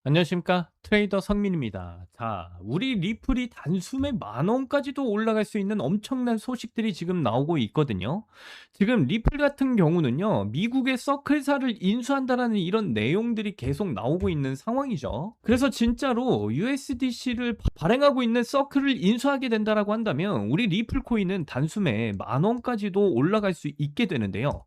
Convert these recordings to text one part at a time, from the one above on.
안녕하십니까, 트레이더 성민입니다. 자, 우리 리플이 단숨에 10,000원까지도 올라갈 수 있는 엄청난 소식들이 지금 나오고 있거든요. 지금 리플 같은 경우는요, 미국의 서클사를 인수한다라는 이런 내용들이 계속 나오고 있는 상황이죠. 그래서 진짜로 USDC를 발행하고 있는 서클을 인수하게 된다라고 한다면 우리 리플 코인은 단숨에 10,000원까지도 올라갈 수 있게 되는데요.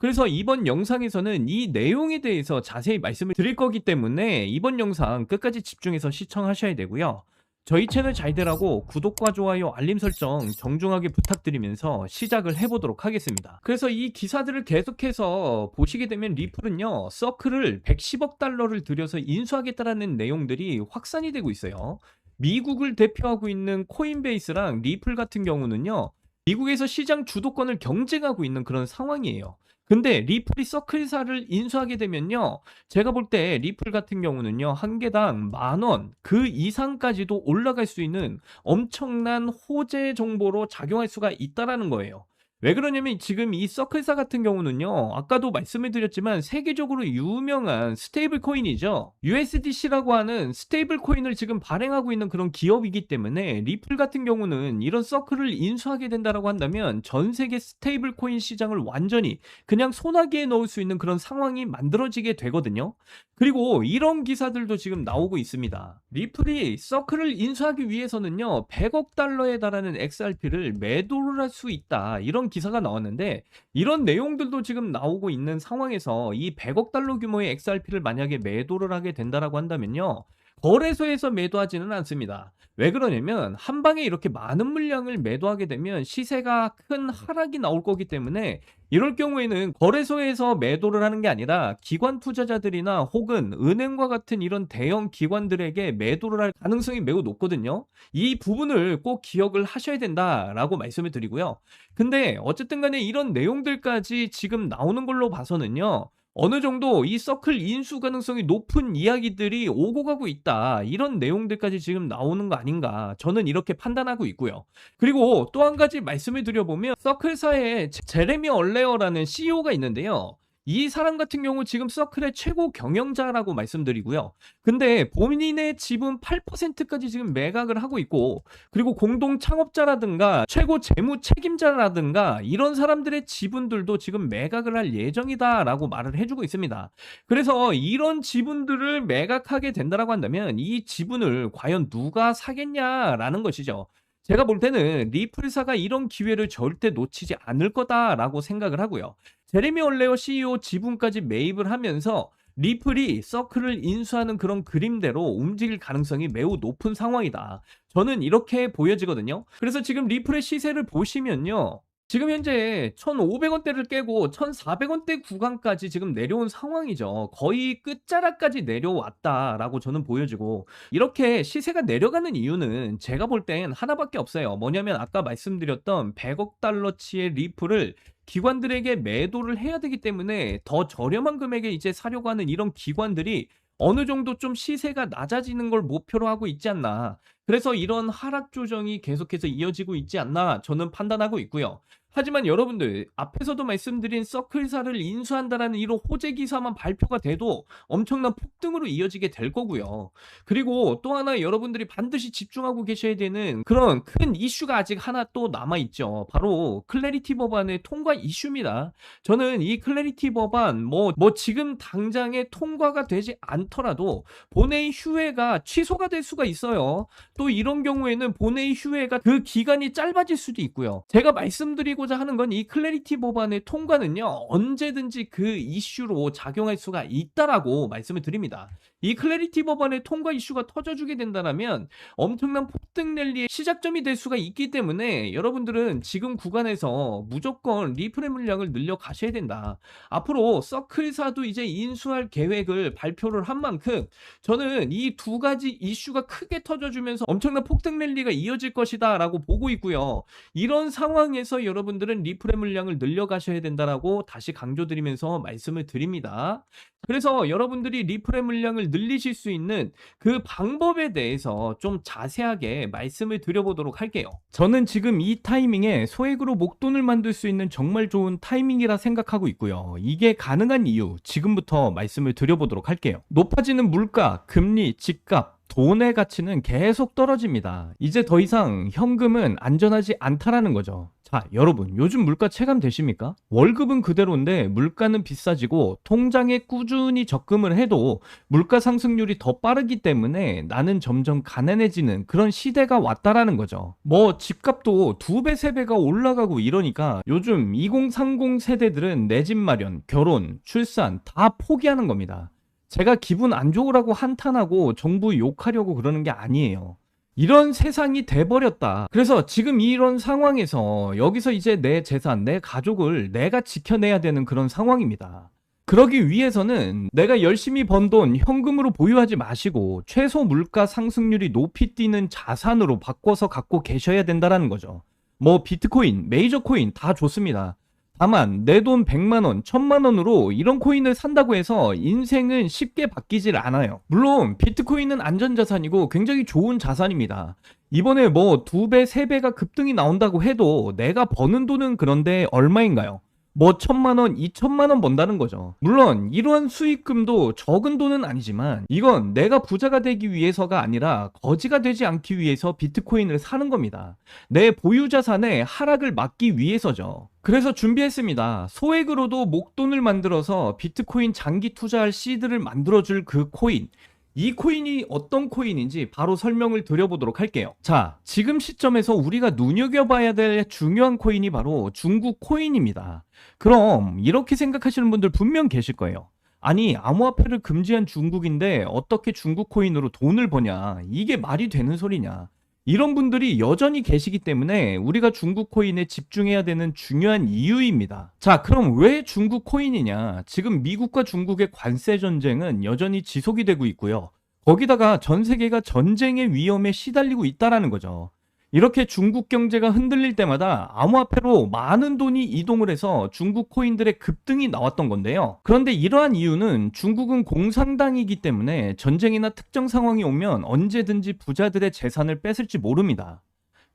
그래서 이번 영상에서는 이 내용에 대해서 자세히 말씀을 드릴 거기 때문에 이번 영상 끝까지 집중해서 시청하셔야 되고요. 저희 채널 잘 되라고 구독과 좋아요, 알림 설정 정중하게 부탁드리면서 시작을 해보도록 하겠습니다. 그래서 이 기사들을 계속해서 보시게 되면 리플은요, 서클을 110억 달러를 들여서 인수하겠다라는 내용들이 확산이 되고 있어요. 미국을 대표하고 있는 코인베이스랑 리플 같은 경우는요, 미국에서 시장 주도권을 경쟁하고 있는 그런 상황이에요. 근데 리플이 서클사를 인수하게 되면요, 제가 볼 때 리플 같은 경우는요, 한 개당 10,000원 그 이상까지도 올라갈 수 있는 엄청난 호재 정보로 작용할 수가 있다라는 거예요. 왜 그러냐면 지금 이 서클사 같은 경우는요, 아까도 말씀을 드렸지만 세계적으로 유명한 스테이블 코인이죠. USDC라고 하는 스테이블 코인을 지금 발행하고 있는 그런 기업이기 때문에 리플 같은 경우는 이런 서클을 인수하게 된다라고 한다면 전 세계 스테이블 코인 시장을 완전히 그냥 소나기에 넣을 수 있는 그런 상황이 만들어지게 되거든요. 그리고 이런 기사들도 지금 나오고 있습니다. 리플이 서클을 인수하기 위해서는요, 100억 달러에 달하는 XRP를 매도를 할 수 있다, 이런 기사가 나왔는데, 이런 내용들도 지금 나오고 있는 상황에서 이 100억 달러 규모의 XRP를 만약에 매도를 하게 된다라고 한다면요, 거래소에서 매도하지는 않습니다. 왜 그러냐면 한 방에 이렇게 많은 물량을 매도하게 되면 시세가 큰 하락이 나올 거기 때문에, 이럴 경우에는 거래소에서 매도를 하는 게 아니라 기관 투자자들이나 혹은 은행과 같은 이런 대형 기관들에게 매도를 할 가능성이 매우 높거든요. 이 부분을 꼭 기억을 하셔야 된다라고 말씀을 드리고요. 근데 어쨌든 간에 이런 내용들까지 지금 나오는 걸로 봐서는요, 어느 정도 이 서클 인수 가능성이 높은 이야기들이 오고 가고 있다, 이런 내용들까지 지금 나오는 거 아닌가, 저는 이렇게 판단하고 있고요. 그리고 또 한 가지 말씀을 드려보면 서클사에 제레미 얼레어라는 CEO가 있는데요. 이 사람 같은 경우 지금 서클의 최고 경영자라고 말씀드리고요. 근데 본인의 지분 8%까지 지금 매각을 하고 있고, 그리고 공동 창업자라든가 최고 재무 책임자라든가 이런 사람들의 지분들도 지금 매각을 할 예정이다라고 말을 해주고 있습니다. 그래서 이런 지분들을 매각하게 된다라고 한다면 이 지분을 과연 누가 사겠냐라는 것이죠. 제가 볼 때는 리플사가 이런 기회를 절대 놓치지 않을 거다라고 생각을 하고요. 제레미 얼레어 CEO 지분까지 매입을 하면서 리플이 서클을 인수하는 그런 그림대로 움직일 가능성이 매우 높은 상황이다, 저는 이렇게 보여지거든요. 그래서 지금 리플의 시세를 보시면요, 지금 현재 1,500원대를 깨고 1,400원대 구간까지 지금 내려온 상황이죠. 거의 끝자락까지 내려왔다라고 저는 보여지고, 이렇게 시세가 내려가는 이유는 제가 볼 땐 하나밖에 없어요. 뭐냐면 아까 말씀드렸던 100억 달러치의 리플을 기관들에게 매도를 해야 되기 때문에 더 저렴한 금액에 이제 사려고 하는 이런 기관들이 어느 정도 좀 시세가 낮아지는 걸 목표로 하고 있지 않나. 그래서 이런 하락 조정이 계속해서 이어지고 있지 않나 저는 판단하고 있고요. 하지만 여러분들, 앞에서도 말씀드린 서클사를 인수한다라는 이런 호재 기사만 발표가 돼도 엄청난 폭등으로 이어지게 될 거고요. 그리고 또 하나 여러분들이 반드시 집중하고 계셔야 되는 그런 큰 이슈가 아직 하나 또 남아있죠. 바로 클래리티 법안의 통과 이슈입니다. 저는 이 클래리티 법안 지금 당장에 통과가 되지 않더라도 본회의 휴회가 취소가 될 수가 있어요. 또 이런 경우에는 본회의 휴회가 그 기간이 짧아질 수도 있고요. 제가 말씀드리고자 하는 건 이 클래리티 법안의 통과는요, 언제든지 그 이슈로 작용할 수가 있다라고 말씀을 드립니다. 이 클래리티 법안의 통과 이슈가 터져주게 된다면 엄청난 폭등 랠리의 시작점이 될 수가 있기 때문에 여러분들은 지금 구간에서 무조건 리플의 물량을 늘려 가셔야 된다. 앞으로 서클사도 이제 인수할 계획을 발표를 한 만큼 저는 이 두 가지 이슈가 크게 터져주면서 엄청난 폭등 랠리가 이어질 것이다 라고 보고 있고요. 이런 상황에서 여러분 여러분들은 리플의 물량을 늘려가셔야 된다라고 다시 강조드리면서 말씀을 드립니다. 그래서 여러분들이 리플의 물량을 늘리실 수 있는 그 방법에 대해서 좀 자세하게 말씀을 드려보도록 할게요. 저는 지금 이 타이밍에 소액으로 목돈을 만들 수 있는 정말 좋은 타이밍이라 생각하고 있고요. 이게 가능한 이유 지금부터 말씀을 드려보도록 할게요. 높아지는 물가, 금리, 집값, 돈의 가치는 계속 떨어집니다. 이제 더 이상 현금은 안전하지 않다라는 거죠. 자, 여러분, 요즘 물가 체감되십니까? 월급은 그대로인데 물가는 비싸지고 통장에 꾸준히 적금을 해도 물가 상승률이 더 빠르기 때문에 나는 점점 가난해지는 그런 시대가 왔다라는 거죠. 뭐 집값도 2배, 3배가 올라가고 이러니까 요즘 2030 세대들은 내 집 마련, 결혼, 출산 다 포기하는 겁니다. 제가 기분 안 좋으라고 한탄하고 정부 욕하려고 그러는 게 아니에요. 이런 세상이 돼버렸다. 그래서 지금 이런 상황에서 여기서 이제 내 재산, 내 가족을 내가 지켜내야 되는 그런 상황입니다. 그러기 위해서는 내가 열심히 번 돈 현금으로 보유하지 마시고 최소 물가 상승률이 높이 뛰는 자산으로 바꿔서 갖고 계셔야 된다는 거죠. 뭐 비트코인, 메이저 코인 다 좋습니다. 다만 내 돈 100만 원, 1000만 원으로 이런 코인을 산다고 해서 인생은 쉽게 바뀌질 않아요. 물론 비트코인은 안전자산이고 굉장히 좋은 자산입니다. 이번에 뭐 2배, 3배가 급등이 나온다고 해도 내가 버는 돈은 그런데 얼마인가요? 뭐 1000만 원, 2000만 원 번다는 거죠. 물론 이러한 수익금도 적은 돈은 아니지만 이건 내가 부자가 되기 위해서가 아니라 거지가 되지 않기 위해서 비트코인을 사는 겁니다. 내 보유 자산의 하락을 막기 위해서죠. 그래서 준비했습니다. 소액으로도 목돈을 만들어서 비트코인 장기 투자할 시드를 만들어줄 그 코인. 이 코인이 어떤 코인인지 바로 설명을 드려보도록 할게요. 자, 지금 시점에서 우리가 눈여겨봐야 될 중요한 코인이 바로 중국 코인입니다. 그럼 이렇게 생각하시는 분들 분명 계실 거예요. 아니, 암호화폐를 금지한 중국인데 어떻게 중국 코인으로 돈을 버냐? 이게 말이 되는 소리냐? 이런 분들이 여전히 계시기 때문에 우리가 중국 코인에 집중해야 되는 중요한 이유입니다. 자, 그럼 왜 중국 코인이냐? 지금 미국과 중국의 관세 전쟁은 여전히 지속이 되고 있고요. 거기다가 전 세계가 전쟁의 위험에 시달리고 있다라는 거죠. 이렇게 중국 경제가 흔들릴 때마다 암호화폐로 많은 돈이 이동을 해서 중국 코인들의 급등이 나왔던 건데요. 그런데 이러한 이유는 중국은 공산당이기 때문에 전쟁이나 특정 상황이 오면 언제든지 부자들의 재산을 뺏을지 모릅니다.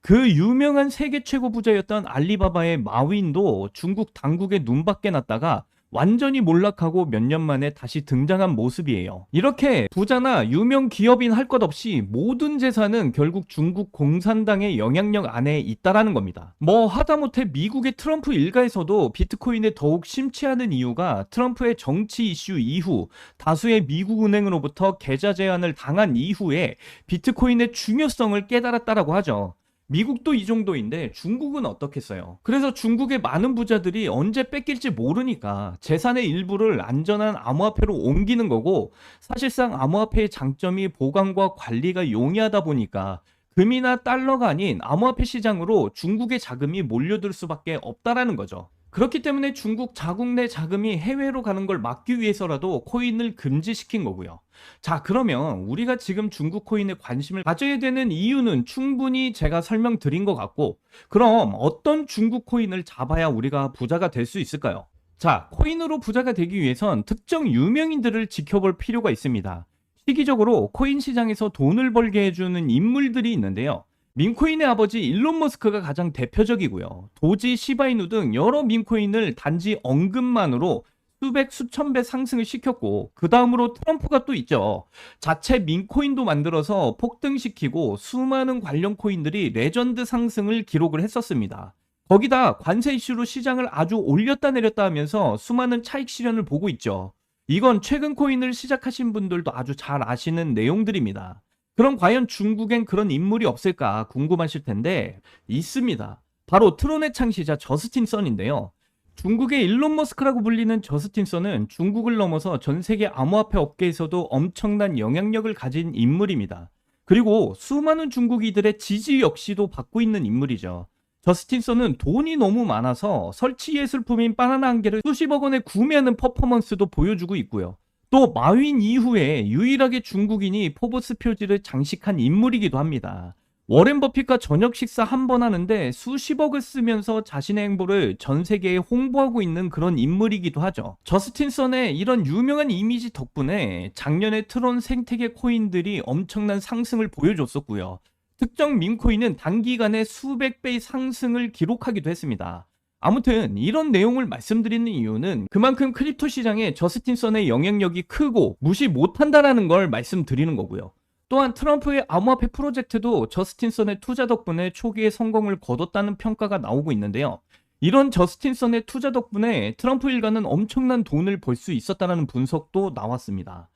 그 유명한 세계 최고 부자였던 알리바바의 마윈도 중국 당국의 눈밖에 났다가 완전히 몰락하고 몇 년 만에 다시 등장한 모습이에요. 이렇게 부자나 유명 기업인 할 것 없이 모든 재산은 결국 중국 공산당의 영향력 안에 있다라는 겁니다. 뭐 하다못해 미국의 트럼프 일가에서도 비트코인에 더욱 심취하는 이유가 트럼프의 정치 이슈 이후 다수의 미국 은행으로부터 계좌 제한을 당한 이후에 비트코인의 중요성을 깨달았다라고 하죠. 미국도 이 정도인데 중국은 어떻겠어요? 그래서 중국의 많은 부자들이 언제 뺏길지 모르니까 재산의 일부를 안전한 암호화폐로 옮기는 거고, 사실상 암호화폐의 장점이 보관과 관리가 용이하다 보니까 금이나 달러가 아닌 암호화폐 시장으로 중국의 자금이 몰려들 수밖에 없다라는 거죠. 그렇기 때문에 중국 자국 내 자금이 해외로 가는 걸 막기 위해서라도 코인을 금지시킨 거고요. 자, 그러면 우리가 지금 중국 코인에 관심을 가져야 되는 이유는 충분히 제가 설명드린 것 같고, 그럼 어떤 중국 코인을 잡아야 우리가 부자가 될 수 있을까요? 자, 코인으로 부자가 되기 위해선 특정 유명인들을 지켜볼 필요가 있습니다. 시기적으로 코인 시장에서 돈을 벌게 해주는 인물들이 있는데요. 민코인의 아버지 일론 머스크가 가장 대표적이고요. 도지, 시바이누 등 여러 민코인을 단지 언급만으로 수백, 수천 배 상승을 시켰고, 그 다음으로 트럼프가 또 있죠. 자체 민코인도 만들어서 폭등시키고 수많은 관련 코인들이 레전드 상승을 기록을 했었습니다. 거기다 관세 이슈로 시장을 아주 올렸다 내렸다 하면서 수많은 차익 실현을 보고 있죠. 이건 최근 코인을 시작하신 분들도 아주 잘 아시는 내용들입니다. 그럼 과연 중국엔 그런 인물이 없을까 궁금하실 텐데 있습니다. 바로 트론의 창시자 저스틴 선인데요. 중국의 일론 머스크라고 불리는 저스틴 선은 중국을 넘어서 전 세계 암호화폐 업계에서도 엄청난 영향력을 가진 인물입니다. 그리고 수많은 중국인들의 지지 역시도 받고 있는 인물이죠. 저스틴 선은 돈이 너무 많아서 설치 예술품인 바나나 한 개를 수십억 원에 구매하는 퍼포먼스도 보여주고 있고요. 또 마윈 이후에 유일하게 중국인이 포브스 표지를 장식한 인물이기도 합니다. 워렌 버핏과 저녁 식사 한 번 하는데 수십억을 쓰면서 자신의 행보를 전 세계에 홍보하고 있는 그런 인물이기도 하죠. 저스틴 선의 이런 유명한 이미지 덕분에 작년에 트론 생태계 코인들이 엄청난 상승을 보여줬었고요. 특정 밈코인은 단기간에 수백 배의 상승을 기록하기도 했습니다. 아무튼 이런 내용을 말씀드리는 이유는 그만큼 크립토 시장에 저스틴 선의 영향력이 크고 무시 못한다라는 걸 말씀드리는 거고요. 또한 트럼프의 암호화폐 프로젝트도 저스틴 선의 투자 덕분에 초기에 성공을 거뒀다는 평가가 나오고 있는데요. 이런 저스틴 선의 투자 덕분에 트럼프 일가는 엄청난 돈을 벌 수 있었다는 분석도 나왔습니다.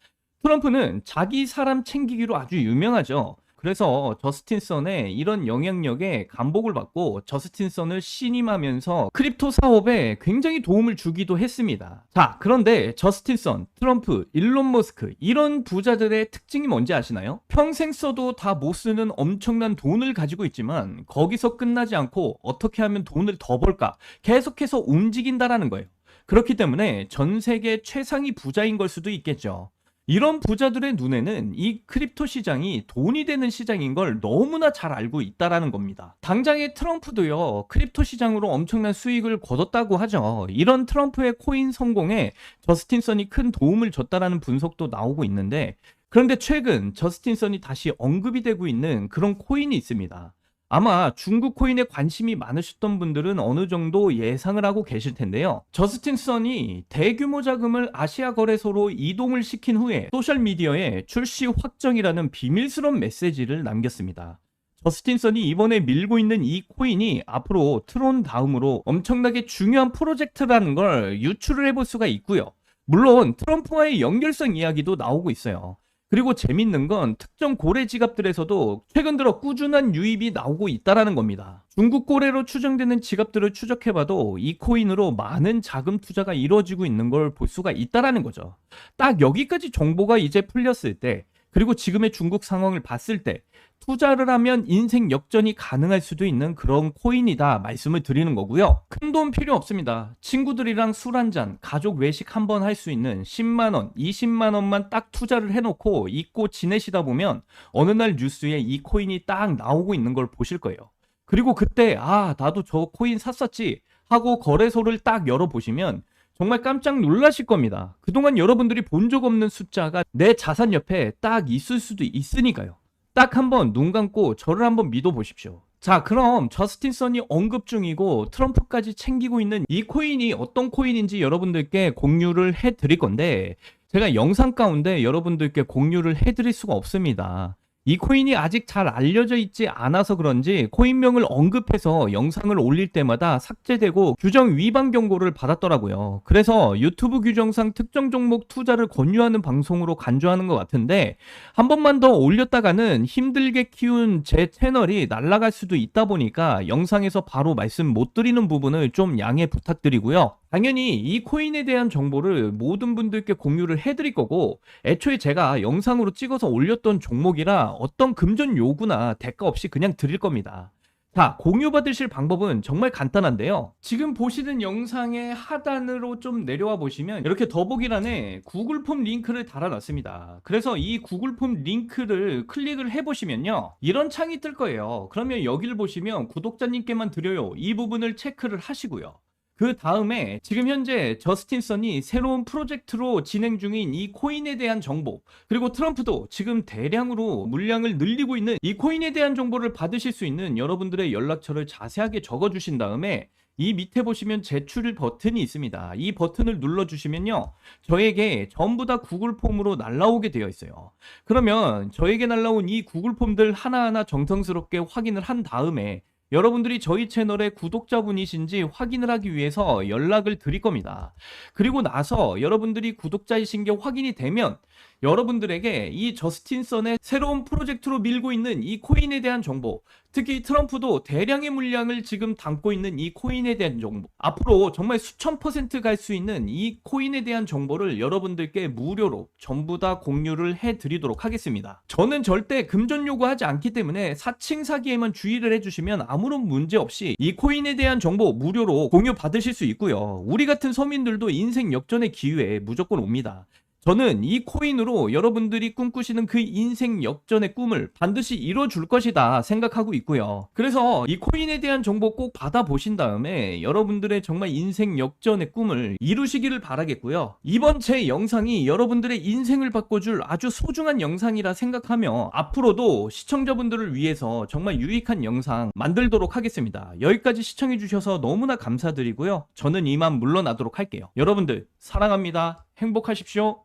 트럼프는 자기 사람 챙기기로 아주 유명하죠. 그래서 저스틴 선의 이런 영향력에 감복을 받고 저스틴 선을 신임하면서 크립토 사업에 굉장히 도움을 주기도 했습니다. 자, 그런데 저스틴 선, 트럼프, 일론 머스크 이런 부자들의 특징이 뭔지 아시나요? 평생 써도 다 못 쓰는 엄청난 돈을 가지고 있지만 거기서 끝나지 않고 어떻게 하면 돈을 더 벌까 계속해서 움직인다라는 거예요. 그렇기 때문에 전 세계 최상위 부자인 걸 수도 있겠죠. 이런 부자들의 눈에는 이 크립토 시장이 돈이 되는 시장인 걸 너무나 잘 알고 있다라는 겁니다. 당장의 트럼프도요, 크립토 시장으로 엄청난 수익을 거뒀다고 하죠. 이런 트럼프의 코인 성공에 저스틴 선이 큰 도움을 줬다라는 분석도 나오고 있는데, 그런데 최근 저스틴 선이 다시 언급이 되고 있는 그런 코인이 있습니다. 아마 중국 코인에 관심이 많으셨던 분들은 어느 정도 예상을 하고 계실 텐데요. 저스틴 선이 대규모 자금을 아시아 거래소로 이동을 시킨 후에 소셜미디어에 출시 확정이라는 비밀스러운 메시지를 남겼습니다. 저스틴 선이 이번에 밀고 있는 이 코인이 앞으로 트론 다음으로 엄청나게 중요한 프로젝트라는 걸 유추를 해볼 수가 있고요. 물론 트럼프와의 연결성 이야기도 나오고 있어요. 그리고 재밌는 건 특정 고래 지갑들에서도 최근 들어 꾸준한 유입이 나오고 있다라는 겁니다. 중국 고래로 추정되는 지갑들을 추적해봐도 이 코인으로 많은 자금 투자가 이루어지고 있는 걸 볼 수가 있다라는 거죠. 딱 여기까지 정보가 이제 풀렸을 때, 그리고 지금의 중국 상황을 봤을 때 투자를 하면 인생 역전이 가능할 수도 있는 그런 코인이다 말씀을 드리는 거고요. 큰 돈 필요 없습니다. 친구들이랑 술 한잔, 가족 외식 한번 할 수 있는 10만원, 20만원만 딱 투자를 해놓고 잊고 지내시다 보면 어느 날 뉴스에 이 코인이 딱 나오고 있는 걸 보실 거예요. 그리고 그때 나도 저 코인 샀었지 하고 거래소를 딱 열어보시면 정말 깜짝 놀라실 겁니다. 그동안 여러분들이 본 적 없는 숫자가 내 자산 옆에 딱 있을 수도 있으니까요. 딱 한번 눈 감고 저를 한번 믿어보십시오. 자, 그럼 저스틴 선이 언급 중이고 트럼프까지 챙기고 있는 이 코인이 어떤 코인인지 여러분들께 공유를 해드릴 건데, 제가 영상 가운데 여러분들께 공유를 해드릴 수가 없습니다. 이 코인이 아직 잘 알려져 있지 않아서 그런지 코인명을 언급해서 영상을 올릴 때마다 삭제되고 규정 위반 경고를 받았더라고요. 그래서 유튜브 규정상 특정 종목 투자를 권유하는 방송으로 간주하는 것 같은데, 한 번만 더 올렸다가는 힘들게 키운 제 채널이 날아갈 수도 있다 보니까 영상에서 바로 말씀 못 드리는 부분을 좀 양해 부탁드리고요. 당연히 이 코인에 대한 정보를 모든 분들께 공유를 해드릴 거고, 애초에 제가 영상으로 찍어서 올렸던 종목이라 어떤 금전 요구나 대가 없이 그냥 드릴 겁니다. 자, 공유 받으실 방법은 정말 간단한데요. 지금 보시는 영상의 하단으로 좀 내려와 보시면 이렇게 더보기란에 구글 폼 링크를 달아놨습니다. 그래서 이 구글 폼 링크를 클릭을 해보시면요, 이런 창이 뜰 거예요. 그러면 여기를 보시면 구독자님께만 드려요, 이 부분을 체크를 하시고요. 그 다음에 지금 현재 저스틴 선이 새로운 프로젝트로 진행 중인 이 코인에 대한 정보, 그리고 트럼프도 지금 대량으로 물량을 늘리고 있는 이 코인에 대한 정보를 받으실 수 있는 여러분들의 연락처를 자세하게 적어주신 다음에 이 밑에 보시면 제출 버튼이 있습니다. 이 버튼을 눌러주시면요, 저에게 전부 다 구글 폼으로 날라오게 되어 있어요. 그러면 저에게 날라온 이 구글 폼들 하나하나 정성스럽게 확인을 한 다음에 여러분들이 저희 채널의 구독자분이신지 확인을 하기 위해서 연락을 드릴 겁니다. 그리고 나서 여러분들이 구독자이신 게 확인이 되면 여러분들에게 이 저스틴 선의 새로운 프로젝트로 밀고 있는 이 코인에 대한 정보, 특히 트럼프도 대량의 물량을 지금 담고 있는 이 코인에 대한 정보, 앞으로 정말 수천 % 갈 수 있는 이 코인에 대한 정보를 여러분들께 무료로 전부 다 공유를 해드리도록 하겠습니다. 저는 절대 금전 요구하지 않기 때문에 사칭 사기에만 주의를 해주시면 아무런 문제 없이 이 코인에 대한 정보 무료로 공유 받으실 수 있고요. 우리 같은 서민들도 인생 역전의 기회에 무조건 옵니다. 저는 이 코인으로 여러분들이 꿈꾸시는 그 인생 역전의 꿈을 반드시 이뤄줄 것이다 생각하고 있고요. 그래서 이 코인에 대한 정보 꼭 받아보신 다음에 여러분들의 정말 인생 역전의 꿈을 이루시기를 바라겠고요. 이번 제 영상이 여러분들의 인생을 바꿔줄 아주 소중한 영상이라 생각하며 앞으로도 시청자분들을 위해서 정말 유익한 영상 만들도록 하겠습니다. 여기까지 시청해주셔서 너무나 감사드리고요. 저는 이만 물러나도록 할게요. 여러분들 사랑합니다. 행복하십시오.